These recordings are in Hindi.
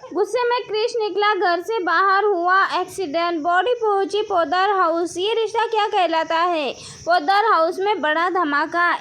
गुस्से में क्रिश निकला घर से बाहर, हुआ एक्सीडेंट, बॉडी पहुंची पोद्दार हाउस। ये रिश्ता क्या कहलाता है। पोद्दार हाउस में बड़ा धमाका,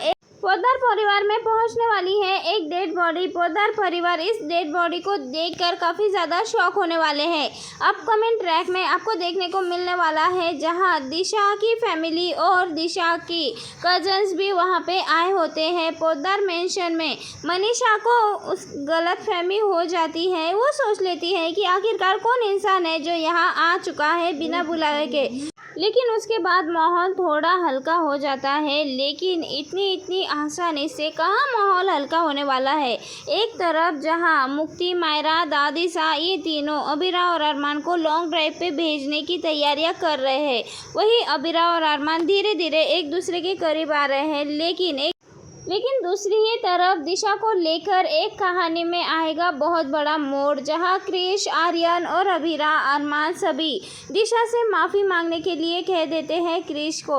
पोद्दार परिवार में पहुंचने वाली है एक डेड बॉडी। पोद्दार परिवार इस डेड बॉडी को देखकर काफ़ी ज़्यादा शॉक होने वाले हैं। अपकमिंग ट्रैक में आपको देखने को मिलने वाला है जहां दिशा की फैमिली और दिशा की कजन्स भी वहां पे आए होते हैं। पोद्दार मेंशन में मनीषा को उस गलतफहमी हो जाती है। वो सोच लेती है कि आखिरकार कौन इंसान है जो यहाँ आ चुका है बिना बुलाए के, लेकिन उसके बाद माहौल थोड़ा हल्का हो जाता है। लेकिन इतनी आसानी से कहाँ माहौल हल्का होने वाला है। एक तरफ जहाँ मुक्ति, मायरा, दादिशा ये तीनों अबीरा और अरमान को लॉन्ग ड्राइव पे भेजने की तैयारियां कर रहे हैं, वहीं अबीरा और अरमान धीरे धीरे एक दूसरे के करीब आ रहे हैं। लेकिन दूसरी ही तरफ दिशा को लेकर एक कहानी में आएगा बहुत बड़ा मोड़, जहां क्रिश, आर्यन और अबीरा, अरमान सभी दिशा से माफ़ी मांगने के लिए कह देते हैं क्रिश को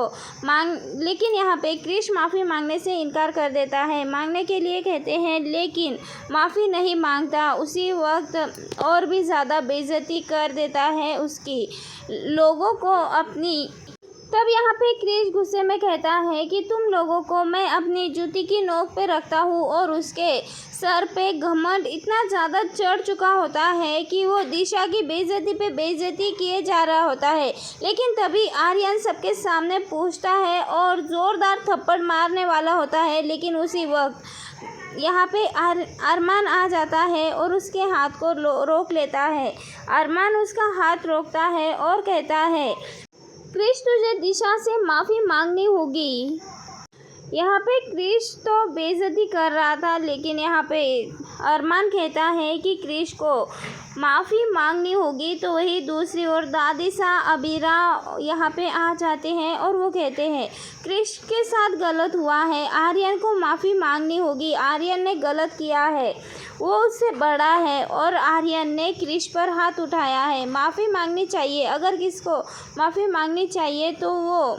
लेकिन यहाँ पे क्रिश माफ़ी मांगने से इनकार कर देता है। मांगने के लिए कहते हैं लेकिन माफ़ी नहीं मांगता। उसी वक्त और भी ज़्यादा बेइज्जती कर देता है उसकी लोगों को अपनी। तब यहाँ पे क्रिश गुस्से में कहता है कि तुम लोगों को मैं अपनी जूती की नोक पे रखता हूँ, और उसके सर पे घमंड इतना ज़्यादा चढ़ चुका होता है कि वो दिशा की बेइज्जती पे बेइज्जती किए जा रहा होता है। लेकिन तभी आर्यन सबके सामने पूछता है और ज़ोरदार थप्पड़ मारने वाला होता है, लेकिन उसी वक्त यहाँ पे अरमान आ जाता है और उसके हाथ को रोक लेता है। अरमान उसका हाथ रोकता है और कहता है क्रिश तुझे दिशा से माफ़ी मांगनी होगी। यहाँ पे क्रिश तो बेइज्जती कर रहा था, लेकिन यहाँ पे अरमान कहता है कि क्रिश को माफ़ी मांगनी होगी। तो वही दूसरी ओर दादिशा, अबीरा यहाँ पे आ जाते हैं और वो कहते हैं क्रिश के साथ गलत हुआ है, आर्यन को माफ़ी मांगनी होगी। आर्यन ने गलत किया है, वो उससे बड़ा है और आर्यन ने क्रिश पर हाथ उठाया है, माफ़ी मांगनी चाहिए। अगर किसको माफ़ी मांगनी चाहिए तो वो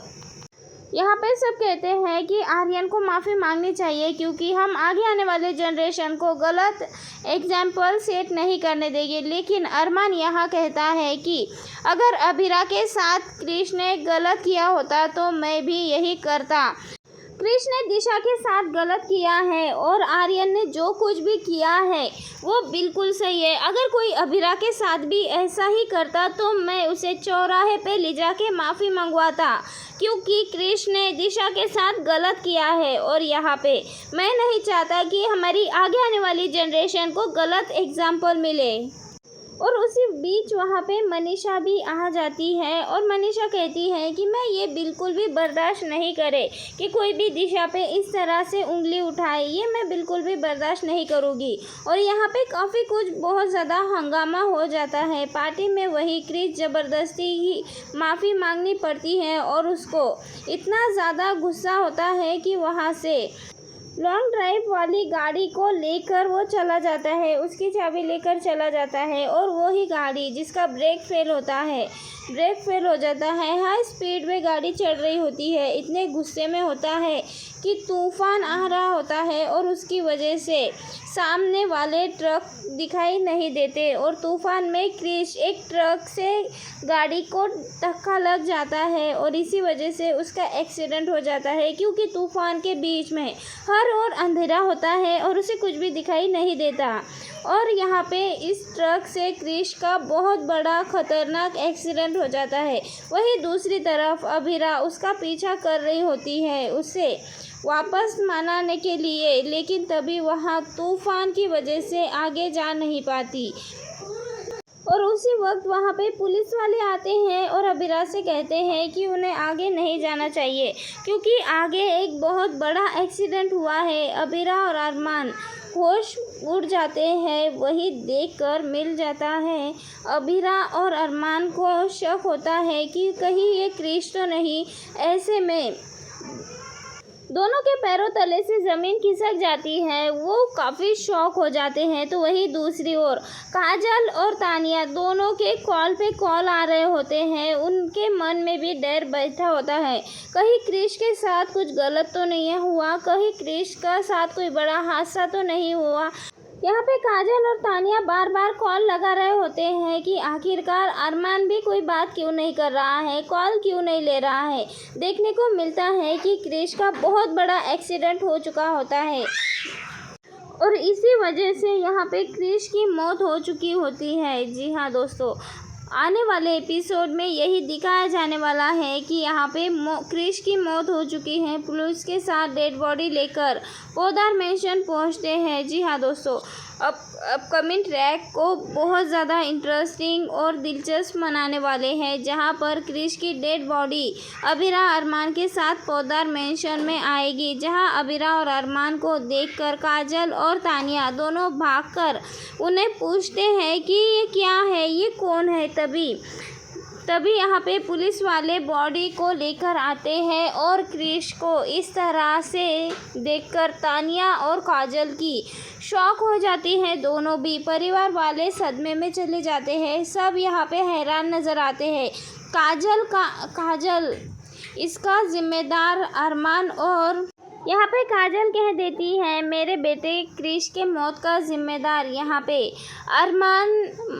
यहाँ पे सब कहते हैं कि आर्यन को माफ़ी मांगनी चाहिए, क्योंकि हम आगे आने वाले जनरेशन को गलत एग्जाम्पल सेट नहीं करने देंगे। लेकिन अरमान यहाँ कहता है कि अगर अबीरा के साथ क्रिश ने गलत किया होता तो मैं भी यही करता। क्रिश ने दिशा के साथ गलत किया है और आर्यन ने जो कुछ भी किया है वो बिल्कुल सही है। अगर कोई अबीरा के साथ भी ऐसा ही करता तो मैं उसे चौराहे पे ले जाके माफ़ी मंगवाता, क्योंकि क्रिश ने दिशा के साथ गलत किया है और यहाँ पे मैं नहीं चाहता कि हमारी आगे आने वाली जनरेशन को गलत एग्जाम्पल मिले। और उसी बीच वहाँ पे मनीषा भी आ जाती है और मनीषा कहती है कि मैं ये बिल्कुल भी बर्दाश्त नहीं करे कि कोई भी दिशा पे इस तरह से उंगली उठाए, ये मैं बिल्कुल भी बर्दाश्त नहीं करूँगी। और यहाँ पे काफ़ी कुछ बहुत ज़्यादा हंगामा हो जाता है पार्टी में। वही क्रिश ज़बरदस्ती ही माफ़ी मांगनी पड़ती है और उसको इतना ज़्यादा गुस्सा होता है कि वहाँ से लॉन्ग ड्राइव वाली गाड़ी को लेकर वो चला जाता है, उसकी चाबी लेकर चला जाता है। और वही गाड़ी जिसका ब्रेक फेल हो जाता है। हाई स्पीड में गाड़ी चल रही होती है, इतने गुस्से में होता है कि तूफान आ रहा होता है और उसकी वजह से सामने वाले ट्रक दिखाई नहीं देते और तूफान में क्रिश एक ट्रक से गाड़ी को धक्का लग जाता है और इसी वजह से उसका एक्सीडेंट हो जाता है, क्योंकि तूफान के बीच में हर ओर अंधेरा होता है और उसे कुछ भी दिखाई नहीं देता। और यहाँ पे इस ट्रक से क्रिश का बहुत बड़ा खतरनाक एक्सीडेंट हो जाता है। वहीं दूसरी तरफ अबीरा उसका पीछा कर रही होती है उसे वापस मनाने के लिए, लेकिन तभी वहाँ तूफान की वजह से आगे जा नहीं पाती। और उसी वक्त वहाँ पे पुलिस वाले आते हैं और अबीरा से कहते हैं कि उन्हें आगे नहीं जाना चाहिए, क्योंकि आगे एक बहुत बड़ा एक्सीडेंट हुआ है। अबीरा और अरमान होश उड़ जाते हैं, वही देखकर मिल जाता है। अबीरा और अरमान को शक होता है कि कहीं ये क्रिश तो नहीं। ऐसे में दोनों के पैरों तले से ज़मीन खिसक जाती है, वो काफ़ी शॉक हो जाते हैं। तो वही दूसरी ओर काजल और तानिया दोनों के कॉल पे कॉल आ रहे होते हैं, उनके मन में भी डर बैठा होता है, कहीं क्रिश के साथ कुछ गलत तो नहीं हुआ, कहीं क्रिश का साथ कोई बड़ा हादसा तो नहीं हुआ। यहाँ पे काजल और तानिया बार बार कॉल लगा रहे होते हैं कि आखिरकार अरमान भी कोई बात क्यों नहीं कर रहा है, कॉल क्यों नहीं ले रहा है। देखने को मिलता है कि क्रिश का बहुत बड़ा एक्सीडेंट हो चुका होता है और इसी वजह से यहाँ पे क्रिश की मौत हो चुकी होती है। जी हाँ दोस्तों, आने वाले एपिसोड में यही दिखाया जाने वाला है कि यहाँ पे क्रिश की मौत हो चुकी है। पुलिस के साथ डेड बॉडी लेकर पोद्दार मैंशन पहुँचते हैं। जी हाँ दोस्तों, अपकमिंग ट्रैक को बहुत ज़्यादा इंटरेस्टिंग और दिलचस्प बनाने वाले हैं, जहां पर क्रिश की डेड बॉडी अबीरा अरमान के साथ पोद्दार मैंशन में आएगी, जहां अबीरा और अरमान को देखकर काजल और तानिया दोनों भागकर उन्हें पूछते हैं कि ये क्या है, ये कौन है। तभी यहाँ पे पुलिस वाले बॉडी को लेकर आते हैं और क्रिश को इस तरह से देखकर तानिया और काजल की शॉक हो जाती हैं। दोनों भी परिवार वाले सदमे में चले जाते हैं। सब यहाँ पे हैरान नज़र आते हैं। काजल इसका जिम्मेदार अरमान और यहाँ पे काजल कह देती है मेरे बेटे क्रिश के मौत का जिम्मेदार यहाँ पे अरमान,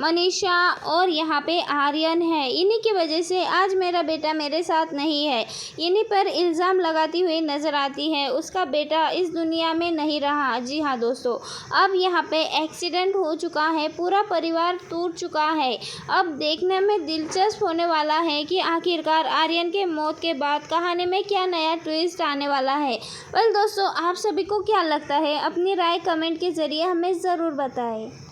मनीषा और यहाँ पे आर्यन है। इन्हीं की वजह से आज मेरा बेटा मेरे साथ नहीं है। इन्हीं पर इल्ज़ाम लगाती हुई नज़र आती है। उसका बेटा इस दुनिया में नहीं रहा। जी हाँ दोस्तों, अब यहाँ पे एक्सीडेंट हो चुका है, पूरा परिवार टूट चुका है। अब देखने में दिलचस्प होने वाला है कि आखिरकार आर्यन के मौत के बाद कहानी में क्या नया ट्विस्ट आने वाला है। दोस्तों, आप सभी को क्या लगता है? अपनी राय कमेंट के ज़रिए हमें ज़रूर बताएं।